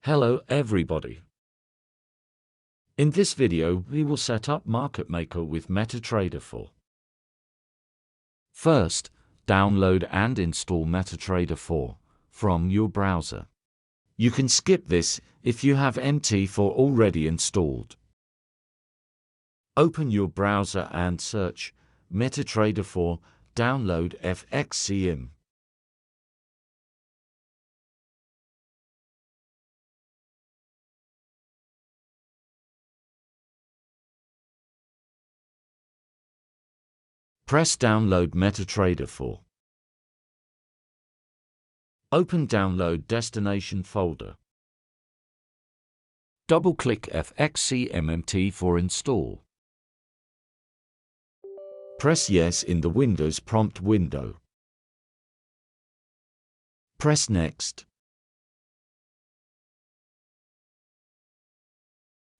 Hello everybody. In this video, we will set up MarketMaker with MetaTrader 4. First, download and install MetaTrader 4 from your browser. You can skip this if you have MT4 already installed. Open your browser and search MetaTrader 4, download FXCM. Press Download MetaTrader 4. Open Download Destination folder. Double-click FXCMMT for install. Press Yes in the Windows prompt window. Press Next.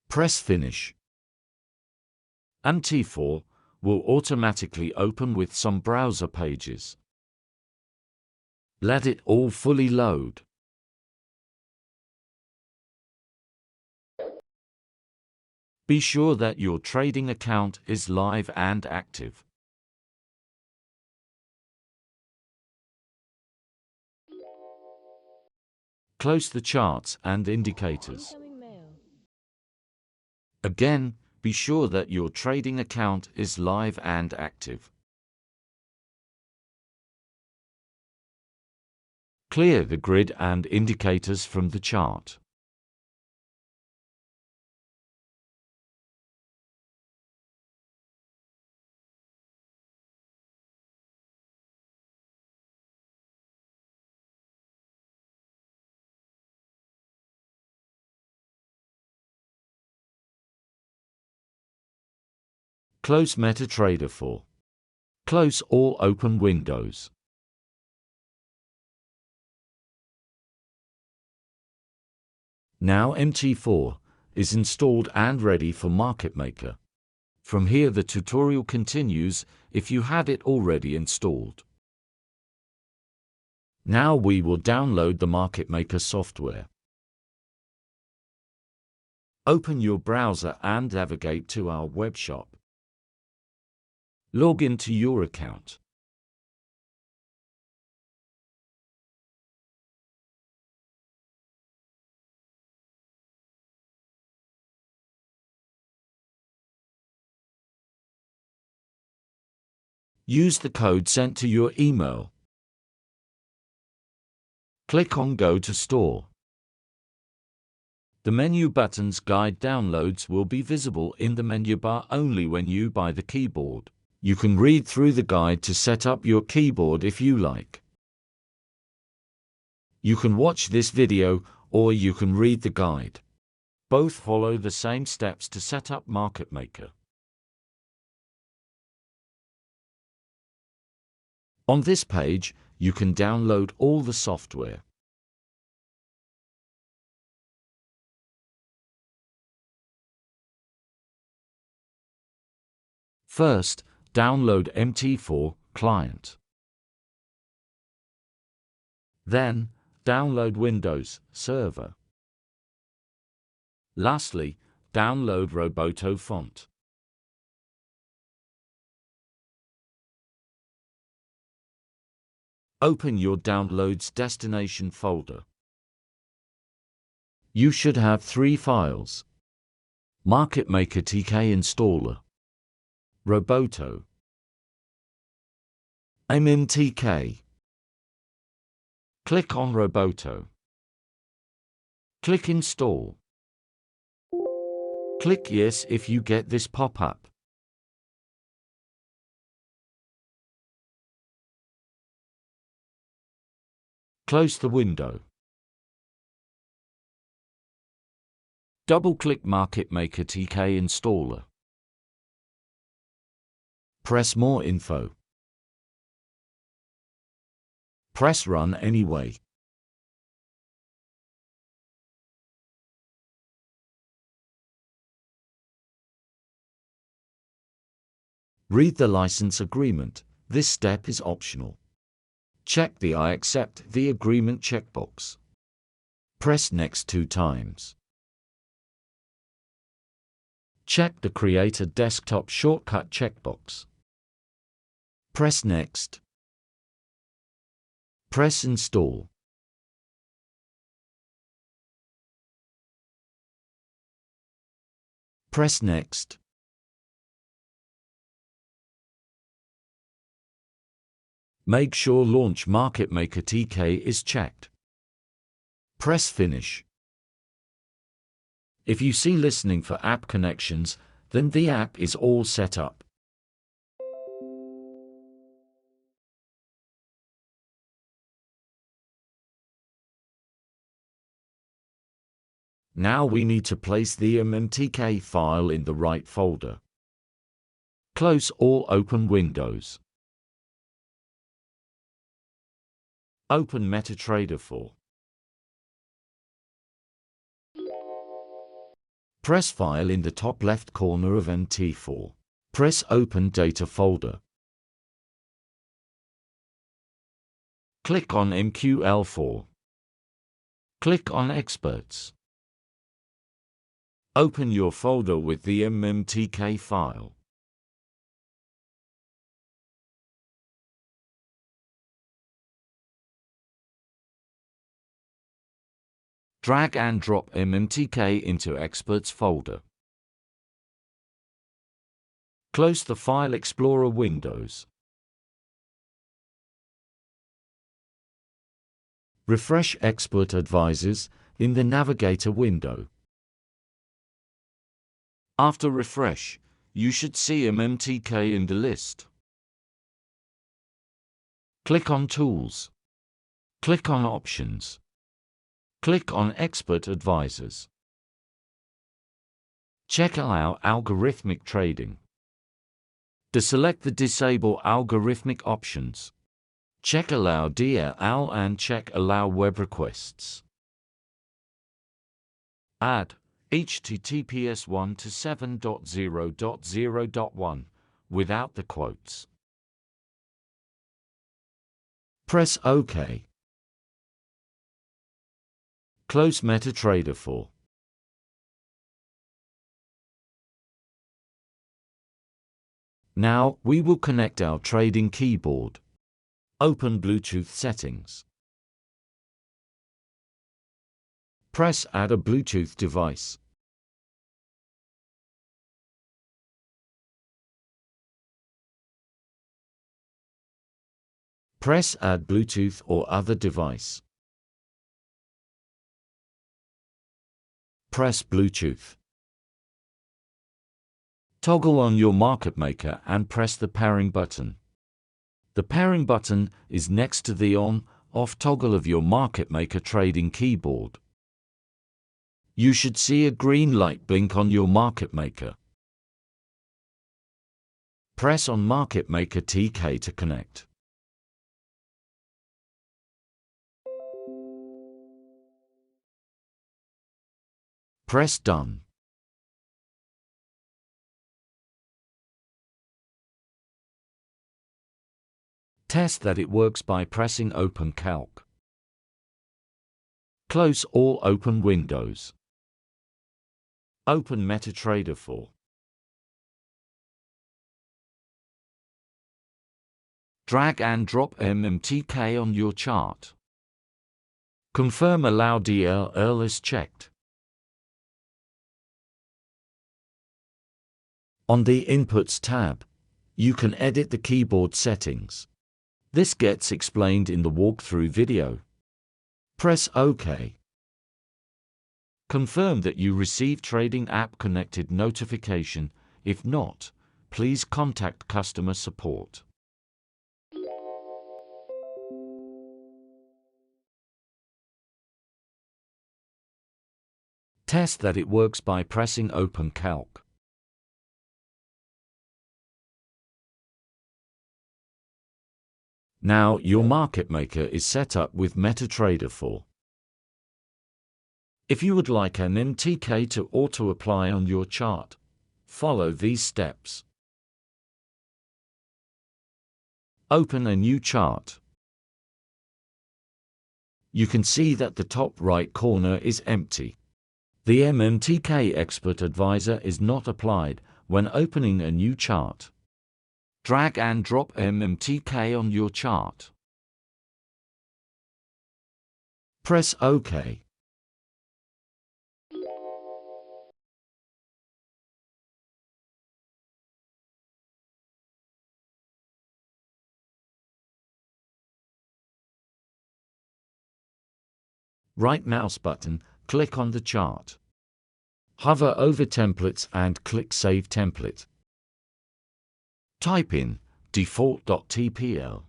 Press Finish. MT4 will automatically open with some browser pages. Let it all fully load. Be sure that your trading account is live and active. Close the charts and indicators. Again, be sure that your trading account is live and active. Clear the grid and indicators from the chart. Close MetaTrader 4. Close all open windows. Now MT4 is installed and ready for MarketMaker. From here the tutorial continues if you had it already installed. Now we will download the MarketMaker software. Open your browser and navigate to our webshop. Log into your account. Use the code sent to your email. Click on Go to Store. The menu buttons Guide Downloads will be visible in the menu bar only when you buy the keyboard. You can read through the guide to set up your keyboard if you like. You can watch this video or you can read the guide. Both follow the same steps to set up MarketMaker. On this page, you can download all the software. First, download MT4 client. Then, download Windows Server. Lastly, download Roboto font. Open your Downloads Destination folder. You should have 3 files: MarketMaker TK Installer, Roboto, MMTK. Click on Roboto. Click Install. Click Yes if you get this pop-up. Close the window. Double-click MarketMaker TK Installer. Press More Info. Press Run anyway. Read the license agreement. This step is optional. Check the I accept the agreement checkbox. Press Next 2 times. Check the Create a Desktop Shortcut checkbox. Press Next. Press Install. Press Next. Make sure Launch MarketMaker TK is checked. Press Finish. If you see listening for app connections, then the app is all set up. Now we need to place the MMTK file in the right folder. Close all open windows. Open MetaTrader 4. Press File in the top left corner of MT4. Press Open Data folder. Click on MQL4. Click on Experts. Open your folder with the MMTK file. Drag and drop MMTK into Experts folder. Close the File Explorer windows. Refresh Expert Advisors in the Navigator window. After refresh, you should see MMTK in the list. Click on Tools. Click on Options. Click on Expert Advisors. Check Allow Algorithmic Trading. Deselect the Disable Algorithmic options. Check Allow DLL and check Allow Web Requests. Add HTTPS 1 to 7.0.0.1 without the quotes. Press OK. Close MetaTrader 4. Now we will connect our trading keyboard. Open Bluetooth settings. Press Add a Bluetooth device. Press Add Bluetooth or other device. Press Bluetooth. Toggle on your MarketMaker and press the pairing button. The pairing button is next to the on/off toggle of your MarketMaker Trading Keyboard. You should see a green light blink on your MarketMaker. Press on MarketMaker TK to connect. Press Done. Test that it works by pressing Open Calc. Close all open windows. Open MetaTrader 4. Drag and drop MMTK on your chart. Confirm Allow DLL is checked. On the Inputs tab, you can edit the keyboard settings. This gets explained in the walkthrough video. Press OK. Confirm that you receive Trading App Connected notification. If not, please contact customer support. Test that it works by pressing Open Calc. Now your MarketMaker is set up with MetaTrader 4. If you would like an MTK to auto-apply on your chart, follow these steps. Open a new chart. You can see that the top right corner is empty. The MMTK Expert Advisor is not applied when opening a new chart. Drag and drop MMTK on your chart. Press OK. Right mouse button, click on the chart. Hover over templates and click Save Template. Type in default.tpl.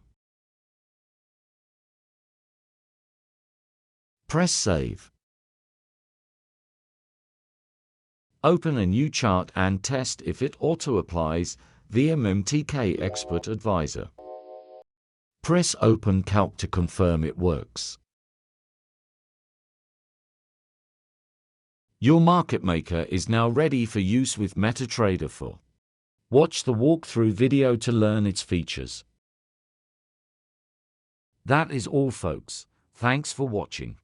Press Save. Open a new chart and test if it auto-applies the MMTK Expert Advisor. Press Open Calc to confirm it works. Your market maker is now ready for use with MetaTrader 4. Watch the walkthrough video to learn its features. That is all, folks. Thanks for watching.